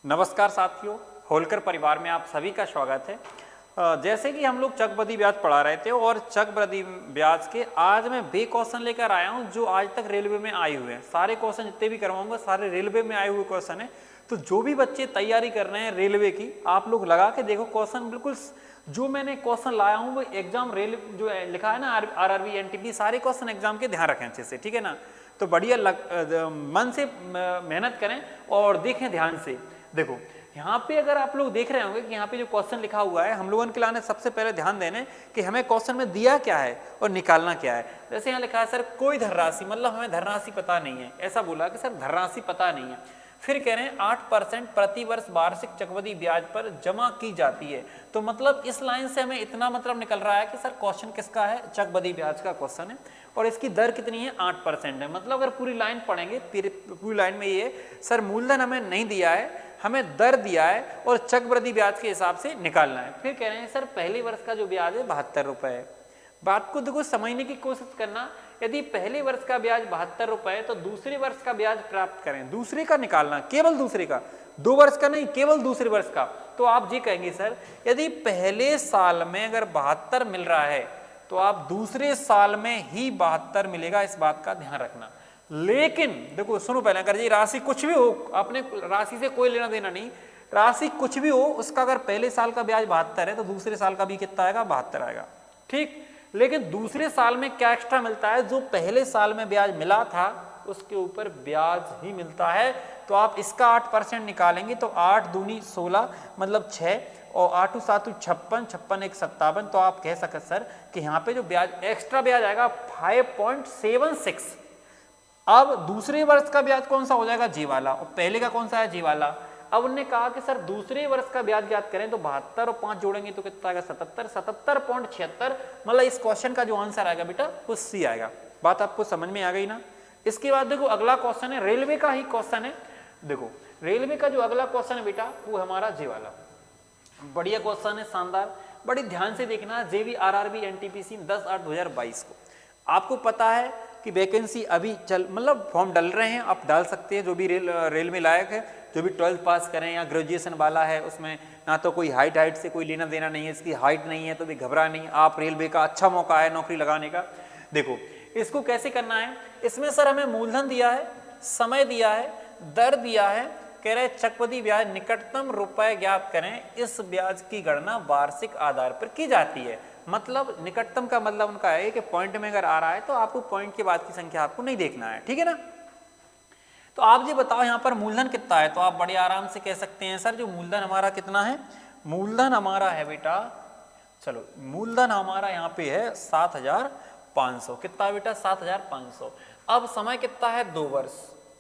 नमस्कार साथियों, होलकर परिवार में आप सभी का स्वागत है। जैसे कि हम लोग चक्रवृद्धि ब्याज पढ़ा रहे थे और चक्रवृद्धि ब्याज के आज मैं वे क्वेश्चन लेकर आया हूं जो आज तक रेलवे में आए हुए हैं। सारे क्वेश्चन जितने भी करवाऊंगा सारे रेलवे में आए हुए क्वेश्चन है। तो जो भी बच्चे तैयारी कर रहे हैं रेलवे की, आप लोग लगा के देखो क्वेश्चन बिल्कुल जो मैंने क्वेश्चन लाया हूँ वो एग्जाम रेल जो लिखा है ना आरआरबी एनटीपी, सारे क्वेश्चन एग्जाम के ध्यान रखें अच्छे से, ठीक है ना। तो बढ़िया मन से मेहनत करें और देखें ध्यान से। देखो यहाँ पे अगर आप लोग देख रहे होंगे कि यहाँ पे जो क्वेश्चन लिखा हुआ है, हम लोगों के लाने सबसे पहले ध्यान देने कि हमें क्वेश्चन में दिया क्या है और निकालना क्या है। जैसे यहाँ लिखा है सर कोई धनराशि, मतलब हमें धनराशि पता नहीं है, ऐसा बोला कि सर धनराशि पता नहीं है। फिर कह रहे हैं 8% प्रति वर्ष वार्षिक चक्रवृद्धि ब्याज पर जमा की जाती है। तो मतलब इस लाइन से हमें इतना मतलब निकल रहा है कि सर क्वेश्चन किसका है, चक्रवृद्धि ब्याज का क्वेश्चन है और इसकी दर कितनी है, 8% है। मतलब अगर पूरी लाइन पढ़ेंगे, पूरी लाइन में ये सर मूलधन हमें नहीं दिया है, हमें दर दिया है और चक्रवृद्धि ब्याज के हिसाब से निकालना है। फिर कह रहे हैं सर पहले वर्ष का जो ब्याज है 72 रुपए है। बात को देखो समझने की कोशिश करना, यदि पहले वर्ष का ब्याज 72 रुपए है तो दूसरे वर्ष का ब्याज प्राप्त करें, दूसरे का निकालना, केवल दूसरे का, 2 वर्ष का नहीं, केवल दूसरे वर्ष का। तो आप ये कहेंगे सर यदि पहले साल में अगर 72 मिल रहा है तो आप दूसरे साल में ही 72 मिलेगा, इस बात का ध्यान रखना। लेकिन देखो सुनो पहले, अगर ये राशि कुछ भी हो, आपने राशि से कोई लेना देना नहीं, राशि कुछ भी हो उसका अगर पहले साल का ब्याज 72 है तो दूसरे साल का भी कितना आएगा, 72 आएगा, ठीक। लेकिन दूसरे साल में क्या एक्स्ट्रा मिलता है, जो पहले साल में ब्याज मिला था उसके ऊपर ब्याज ही मिलता है। तो आप इसका 8% निकालेंगे तो 8 दूनी 16 मतलब 6 और 8 7 56, 56 1 57। तो आप कह सकते सर कि यहाँ पे जो ब्याज एक्स्ट्रा ब्याज आएगा 5.76। अब दूसरे वर्ष का ब्याज कौन सा हो जाएगा, जी वाला, और पहले का कौन सा है, जी वाला। अब उन्होंने कहा कि सर दूसरे वर्ष का ब्याज ज्ञात करें तो 72 और 5 जोड़ेंगे तो कितना आएगा, 77, 77.76। मतलब इस क्वेश्चन का जो आंसर आएगा बेटा वो सी आएगा। बात आपको समझ में आ गई ना। इसके बाद देखो अगला क्वेश्चन है, रेलवे का ही क्वेश्चन है। देखो रेलवे का जो अगला क्वेश्चन है बेटा वो हमारा जे वाला, बढ़िया क्वेश्चन है, शानदार, बड़ी ध्यान से देखना। जेवी आरआरबी एनटीपीसी 10/8/2022 को आपको पता है कि वैकेंसी अभी मतलब फॉर्म डल रहे हैं, आप डाल सकते हैं जो भी रेल में लायक है, जो भी 12th पास करें या ग्रेजुएशन वाला है, उसमें ना तो कोई हाइट से कोई लेना देना नहीं है, इसकी हाइट नहीं है तो भी घबरा नहीं, आप रेलवे का अच्छा मौका है नौकरी लगाने का। देखो इसको कैसे करना है, इसमें सर हमें मूलधन दिया है, समय दिया है, दर दिया है, कह रहे चक्रवृद्धि ब्याज निकटतम रुपए ज्ञात करें, इस ब्याज की गणना वार्षिक आधार पर की जाती है। मतलब निकटतम का मतलब उनका है कि पॉइंट में अगर आ रहा है तो आपको पॉइंट के बाद की संख्या आपको नहीं देखना है, ठीक है ना। तो आप ये बताओ यहाँ पर मूलधन कितना है, तो आप बड़े आराम से कह सकते हैं सर जो मूलधन हमारा कितना है, मूलधन हमारा है बेटा, चलो मूलधन हमारा यहाँ पे है 7,500। कितना बेटा, 7,500। अब समय कितना है, 2 वर्ष,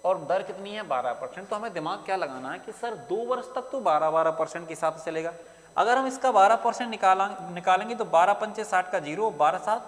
और दर कितनी है, 12%। तो हमें दिमाग क्या लगाना है कि सर 2 वर्ष तक तो 12% के हिसाब से चलेगा। अगर हम इसका 12% निकालेंगे तो 12 पंचे 60 का 0, 12 7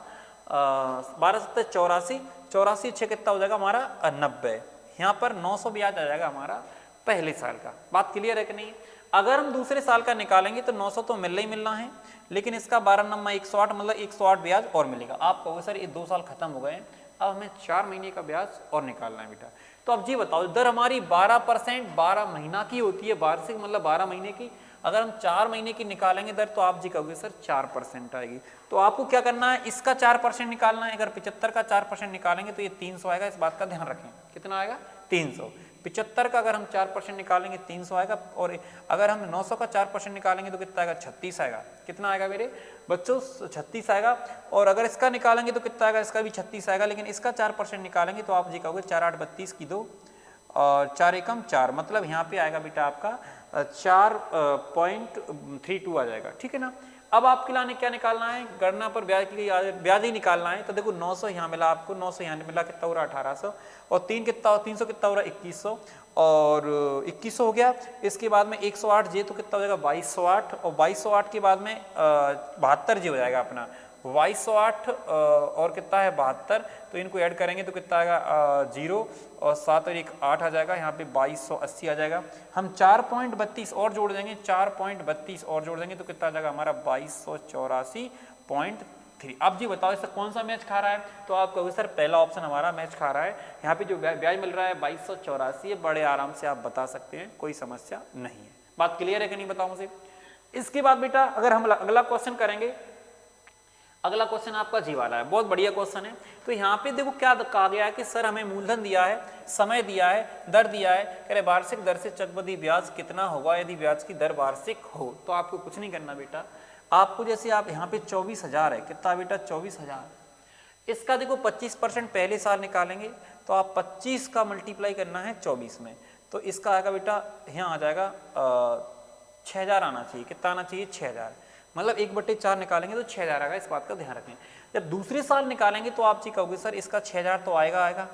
12 7 84, 84 6 कितना हो जाएगा हमारा 90। यहाँ पर 900 ब्याज आ जाएगा हमारा पहले साल का। बात क्लियर है कि नहीं। अगर हम दूसरे साल का निकालेंगे तो 900 तो मिलना ही मिलना है, लेकिन इसका 12 नंबर 108 मतलब 108 ब्याज और मिलेगा। आप कहोगे सर ये 2 साल खत्म हो गए, अब हमें 4 महीने का ब्याज और निकालना है बेटा। तो अब जी बताओ, दर हमारी 12% 12 महीना की होती है, वार्षिक मतलब 12 महीने की। अगर हम 4 महीने की निकालेंगे दर तो आप जी कहोगे सर 4% आएगी। तो आपको क्या करना है, इसका 4% निकालना है। अगर 75 का 4% निकालेंगे तो ये 300 आएगा, इस बात का ध्यान रखें। कितना आएगा, 300। 75 का अगर हम 4% निकालेंगे 300 आएगा, और अगर हम 900 का 4% निकालेंगे तो कितना आएगा, 36 आएगा। कितना आएगा मेरे बच्चों, 36 आएगा। और अगर इसका निकालेंगे तो कितना आएगा, इसका भी 36 आएगा। लेकिन इसका 4% निकालेंगे तो आप जी कहोगे 4 8 32 की 2 और 4 एकम 4, मतलब यहाँ पे आएगा बेटा आपका 4.32 आ जाएगा, ठीक है ना। अब आपके लाने क्या निकालना है, गणना पर ब्याज की ब्याज ही निकालना है। तो देखो 900 यहाँ मिला आपको, 900 यहाँ मिला, कितना हो रहा 1800, और 3 कितना, 300 कितना हो रहा 2100, और 2100 हो गया। इसके बाद में 108 जे तो कितना हो जाएगा 2208, और 2208 के बाद में 72 जे हो जाएगा अपना 2208, और कितना है 72। तो इनको ऐड करेंगे तो कितना आएगा 0, और 7 और 1 8 आ जाएगा, यहाँ पे 2280 आ जाएगा। हम 4.32 और जोड़ देंगे, 4.32 और जोड़ देंगे तो कितना आ जाएगा हमारा 2284.3 3। अब जी बताओ इससे कौन सा मैच खा रहा है, तो आप कहोगे सर पहला ऑप्शन हमारा मैच खा रहा है। यहाँ पे जो ब्याज मिल रहा है 2284, बड़े आराम से आप बता सकते हैं, कोई समस्या नहीं है। बात क्लियर है कि नहीं बताओ मुझे। इसके बाद बेटा अगर हम अगला क्वेश्चन करेंगे, अगला क्वेश्चन आपका जी वाला है, बहुत बढ़िया क्वेश्चन है। तो यहाँ पे देखो क्या कहा गया है कि सर हमें मूलधन दिया है, समय दिया है, दर दिया है, कह रहे वार्षिक दर से चक्रवृद्धि ब्याज कितना होगा यदि ब्याज की दर वार्षिक हो। तो आपको कुछ नहीं करना बेटा, आपको जैसे आप यहाँ पे 24,000 है, कितना बेटा 24,000, इसका देखो 25% पहले साल निकालेंगे तो आप 25 का मल्टीप्लाई करना है 24 में, तो इसका आएगा बेटा यहाँ आ जाएगा 6,000 आना चाहिए। कितना आना चाहिए 6,000, मतलब 1/4 निकालेंगे तो 6,000 आएगा, इस बात का ध्यान रखें। जब दूसरे साल निकालेंगे तो आप जी कहोगे सर इसका 6,000 तो आएगा,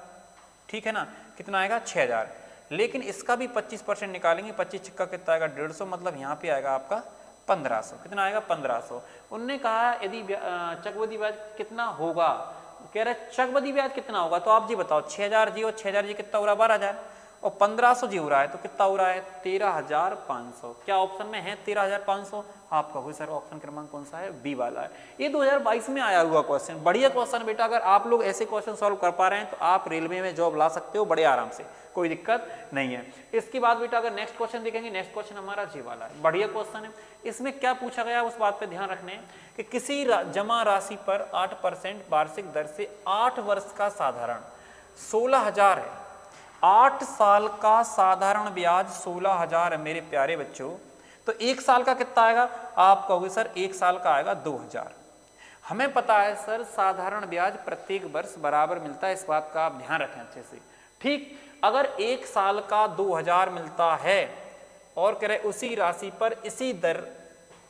ठीक है ना, कितना आएगा 6,000, लेकिन इसका भी 25% निकालेंगे, 25 छक्का कितना आएगा 150, मतलब यहाँ पे आएगा आपका 1500। कितना आएगा 1500। उनने कहा यदि चक्रवृद्धि ब्याज कितना होगा, कह रहे चक्रवृद्धि ब्याज कितना होगा, तो आप जी बताओ 6,000 जी और 6,000 जी कितना हो रहा है 12,000 और 1500 जी हो रहा है, तो कितना हो रहा है 13,500। क्या ऑप्शन में है 13,500? आप कहोगे सर ऑप्शन क्रमांक कौन सा है, बी वाला है। ये 2022 में आया हुआ क्वेश्चन, बढ़िया क्वेश्चन बेटा। अगर आप लोग ऐसे क्वेश्चन सॉल्व कर पा रहे हैं तो आप रेलवे में जॉब ला सकते हो बड़े आराम से, कोई दिक्कत नहीं है। इसके बाद बेटा अगर नेक्स्ट क्वेश्चन देखेंगे, नेक्स्ट क्वेश्चन हमारा जी वाला है, बढ़िया क्वेश्चन है। इसमें क्या पूछा गया उस बात पे ध्यान रखने कि किसी जमा राशि पर 8% वार्षिक दर से 8 वर्ष का साधारण 16,000 है, 8 साल का साधारण ब्याज 16,000 है मेरे प्यारे बच्चों, तो 1 साल का कितना आएगा, आप कहोगे सर 1 साल का आएगा 2,000। हमें पता है सर साधारण ब्याज प्रत्येक वर्ष बराबर मिलता है, इस बात का आप ध्यान रखें अच्छे से, ठीक। अगर 1 साल का 2,000 मिलता है और कह रहे उसी राशि पर इसी दर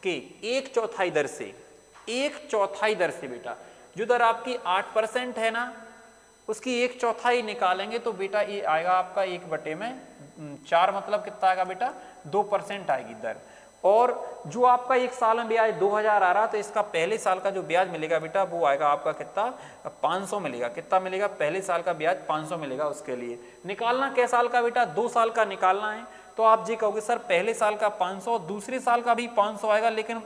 के 1/4 दर से, 1/4 दर से बेटा, जो दर आपकी 8% है ना, उसकी 1/4 निकालेंगे तो बेटा ये आएगा आपका 1/4, मतलब कितना आएगा बेटा 2% आएगी दर। और जो आपका 1 साल में ब्याज 2,000 आ रहा, तो इसका पहले साल का जो ब्याज मिलेगा बेटा वो आएगा आपका कितना 500 मिलेगा। कितना मिलेगा, पहले साल का ब्याज 500 मिलेगा। उसके लिए निकालना कै साल का बेटा, 2 साल का निकालना है। तो आप जी कहोगे सर पहले साल का 500, दूसरे साल का भी 500 आएगा, लेकिन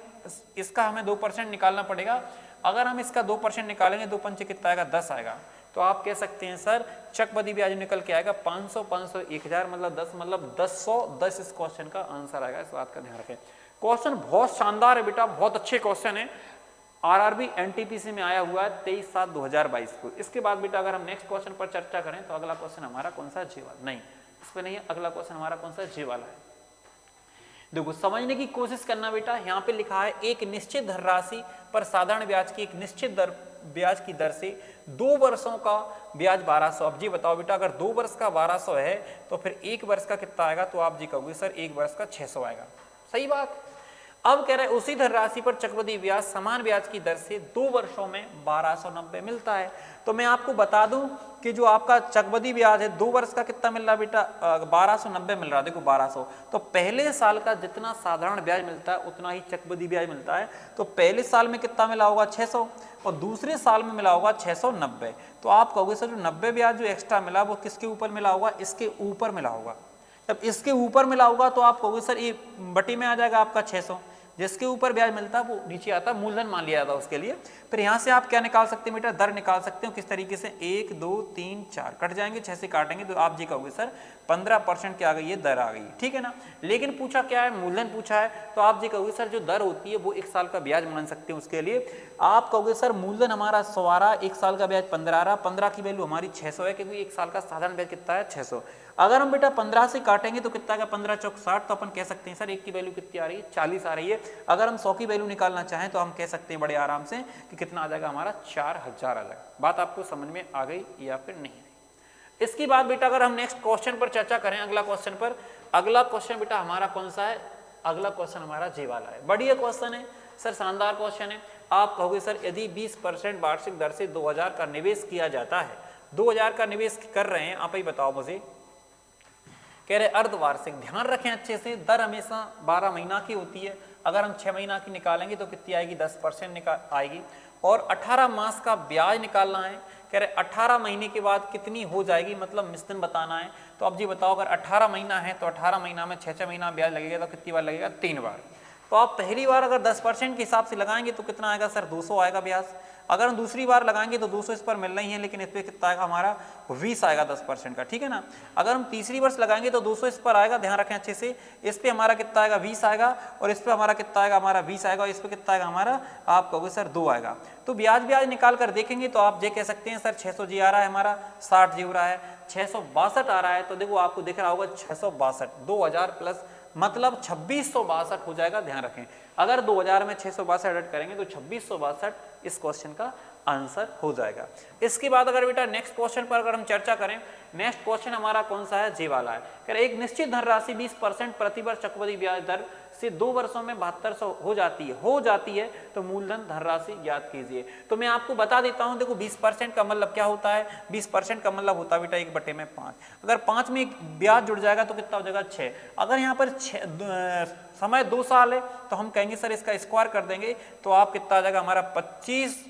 इसका हमें 2% निकालना पड़ेगा। अगर हम इसका 2% निकालेंगे 2 पंचे कितना आएगा 10 आएगा, तो आप कह सकते हैं सर चक्रवृद्धि ब्याज निकल के आएगा 500, 500 1000, मतलब 10, मतलब 10 इस क्वेश्चन का आंसर आएगा, इस बात का ध्यान रखें। क्वेश्चन बहुत शानदार है बेटा, बहुत अच्छे क्वेश्चन है, आरआरबी एनटीपीसी में आया हुआ है 23/7/2022 को। इसके बाद बेटा अगर हम नेक्स्ट क्वेश्चन पर चर्चा करें तो अगला क्वेश्चन हमारा कौन सा, जे वाला, नहीं इस पर नहीं है, अगला क्वेश्चन हमारा कौन सा, जे वाला है। देखो समझने की कोशिश करना बेटा, यहाँ पे लिखा है एक निश्चित धनराशि पर साधारण ब्याज की एक निश्चित ब्याज की दर से 2 वर्षों का ब्याज 1200। अब जी बताओ बेटा अगर 2 वर्ष का 1200 है तो फिर 1 वर्ष का कितना आएगा, तो आप जी कहोगे सर 1 वर्ष का 600 आएगा, सही बात। अब कह रहे हैं उसी धनराशि पर चक्रवृद्धि ब्याज समान ब्याज की दर से 2 वर्षों में 1290 मिलता है। तो मैं आपको बता दूं कि जो आपका चक्रवृद्धि ब्याज है 2 वर्ष का कितना मिल रहा है बेटा, 1290 मिल रहा है। देखो 1200, तो पहले साल का जितना साधारण ब्याज मिलता है उतना ही चक्रवृद्धि ब्याज मिलता है। तो पहले साल में कितना मिला होगा 600 और दूसरे साल में मिला होगा 690। तो आप कहोगे सर जो 90 ब्याज जो एक्स्ट्रा मिला वो किसके ऊपर मिला होगा, इसके ऊपर मिला होगा। जब इसके ऊपर मिला होगा तो आप कहोगे सर ये बटी में आ जाएगा आपका 600, जिसके ऊपर ब्याज मिलता है वो नीचे आता है, मूलधन मान लिया जाता है उसके लिए। फिर यहाँ से आप क्या निकाल सकते हैं बेटा, दर निकाल सकते हो। किस तरीके से, 1 2 3 4 कट जाएंगे, 6 से काटेंगे तो आप जी कहोगे सर 15% क्या आ गई, ये दर आ गई, ठीक है ना। लेकिन पूछा क्या है, मूलधन पूछा है, तो आप जी कहोगे सर जो दर होती है वो 1 साल का ब्याज मान सकते हैं। उसके लिए आप कहोगे सर मूलधन हमारा 100 आ रहा, 1 साल का ब्याज 15 आ रहा, 15 की वैल्यू हमारी 600 है, क्योंकि 1 साल का साधारण ब्याज कितना है 600। अगर हम बेटा 15 से काटेंगे तो कितना का 15 चौक 60, तो अपन कह सकते हैं सर 1 की वैल्यू कितनी आ रही है 40 आ रही है। अगर हम 100 की वैल्यू निकालना चाहें तो हम कह सकते हैं बड़े आराम से कि कितना आ जाएगा हमारा 4000 आ जाएगा। बात आपको समझ में आ गई या फिर नहीं? इसके बाद बेटा अगर हम नेक्स्ट क्वेश्चन पर चर्चा करें, अगला क्वेश्चन पर, अगला क्वेश्चन बेटा हमारा कौन सा है, अगला क्वेश्चन हमारा जे वाला है। बढ़िया क्वेश्चन है सर, शानदार क्वेश्चन है। आप कहोगे सर यदि 20% वार्षिक दर से 2000 का निवेश किया जाता है, 2000 का निवेश कर रहे हैं, आप ही बताओ मुझे। कह रहे अर्धवार्षिक, ध्यान रखें अच्छे से, दर हमेशा 12 महीना की होती है। अगर हम 6 महीना की निकालेंगे तो कितनी आएगी, 10% आएगी। और 18 मास का ब्याज निकालना है। कह रहे 18 महीने के बाद कितनी हो जाएगी, मतलब मिश्रण बताना है। तो अब जी बताओ अगर 18 महीना है तो 18 महीना में 6 महीना ब्याज लगेगा, तो कितनी बार लगेगा, 3 बार। तो आप पहली बार अगर 10% के हिसाब से लगाएंगे तो कितना आएगा सर, 200 आएगा ब्याज। अगर हम दूसरी बार लगाएंगे तो 200 इस पर मिलना ही है, लेकिन इस पर कितना आएगा हमारा 20 आएगा 10% का, ठीक है ना। अगर हम तीसरी वर्ष लगाएंगे तो 200 इस पर आएगा, ध्यान रखें अच्छे से, इस पे हमारा कितना आएगा 20 आएगा, और इस पे हमारा कितना आएगा हमारा 20 आएगा, और इस पे कितना आएगा हमारा, आप कहोगे सर 2 आएगा। तो ब्याज निकाल कर देखेंगे तो आप ये कह सकते हैं सर 600 जी आ रहा है हमारा, 60 जी हो रहा है, 662 आ रहा है, तो देखो आपको दिख रहा होगा 662, 2000 प्लस मतलब 2662 हो जाएगा, ध्यान रखें। अगर 2000 में 662 ऐड करेंगे तो 2662 इस क्वेश्चन का आंसर हो जाएगा। इसके बाद अगर बेटा नेक्स्ट क्वेश्चन पर अगर हम चर्चा करें, नेक्स्ट क्वेश्चन हमारा कौन सा है, जे वाला है। कह रहे एक निश्चित धनराशि 20% प्रतिवर्ष चक्रवृद्धि ब्याज दर से 2 वर्षों में 7200 हो जाती है तो मूलधन धनराशि ज्ञात कीजिए। तो मैं आपको बता देता हूं, देखो 20% का मतलब क्या होता है, 20% का मतलब होता है बेटा 1/5। अगर 5 में ब्याज जुड़ जाएगा तो कितना हो जाएगा 6। अगर यहाँ पर समय 2 साल है तो हम कहेंगे सर इसका स्क्वायर कर देंगे तो आप कितना आ जाएगा हमारा 36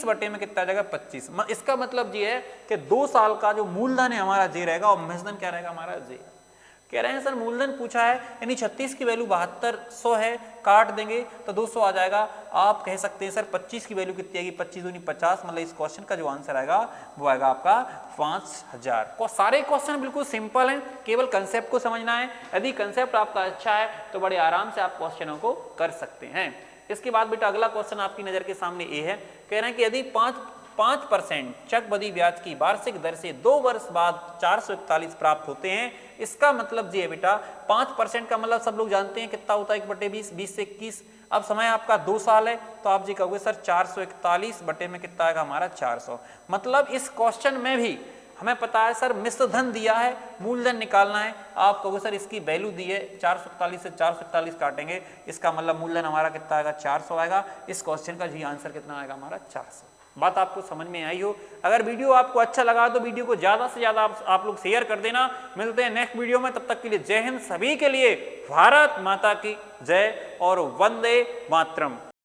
बटे में कितना आ जाएगा 25। इसका मतलब ये है कि 2 साल का जो मूलधन है हमारा जे रहेगा और महजधन क्या रहेगा हमारा जे। कह रहे हैं सर मूलधन पूछा है, यानी 36 की वैल्यू 7200 है, काट देंगे तो 200 आ जाएगा। आप कह सकते हैं सर 25 की वैल्यू कितनी आएगी, 25 दूनी 50, मतलब इस क्वेश्चन का जो आंसर आएगा वो आएगा आपका 5000। सारे क्वेश्चन बिल्कुल सिंपल हैं, केवल कंसेप्ट को समझना है। यदि कंसेप्ट आपका अच्छा है तो बड़े आराम से आप क्वेश्चनों को कर सकते हैं। इसके बाद बेटा अगला क्वेश्चन आपकी नजर के सामने ये है, कह रहे हैं कि यदि 5% चक्रवृद्धि ब्याज की वार्षिक दर से 2 वर्ष बाद 441 प्राप्त होते हैं, इसका मतलब जी है बेटा 5% का मतलब सब लोग जानते हैं कितना होता है 1/20, 20 से 21। अब समय आपका 2 साल है तो आप जी कहोगे सर 441 बटे में कितना आएगा हमारा 400। मतलब इस क्वेश्चन में भी हमें पता है सर मिश्र धन दिया है, मूलधन निकालना है। आप कहोगे सर इसकी वैल्यू दी है 441 से 441 काटेंगे, इसका मतलब मूलधन हमारा कितना आएगा 400 आएगा। इस क्वेश्चन का जी आंसर कितना आएगा हमारा 400। बात आपको समझ में आई हो। अगर वीडियो आपको अच्छा लगा तो वीडियो को ज्यादा से ज्यादा आप लोग शेयर कर देना। मिलते हैं नेक्स्ट वीडियो में, तब तक के लिए जय हिंद। सभी के लिए भारत माता की जय और वंदे मातरम।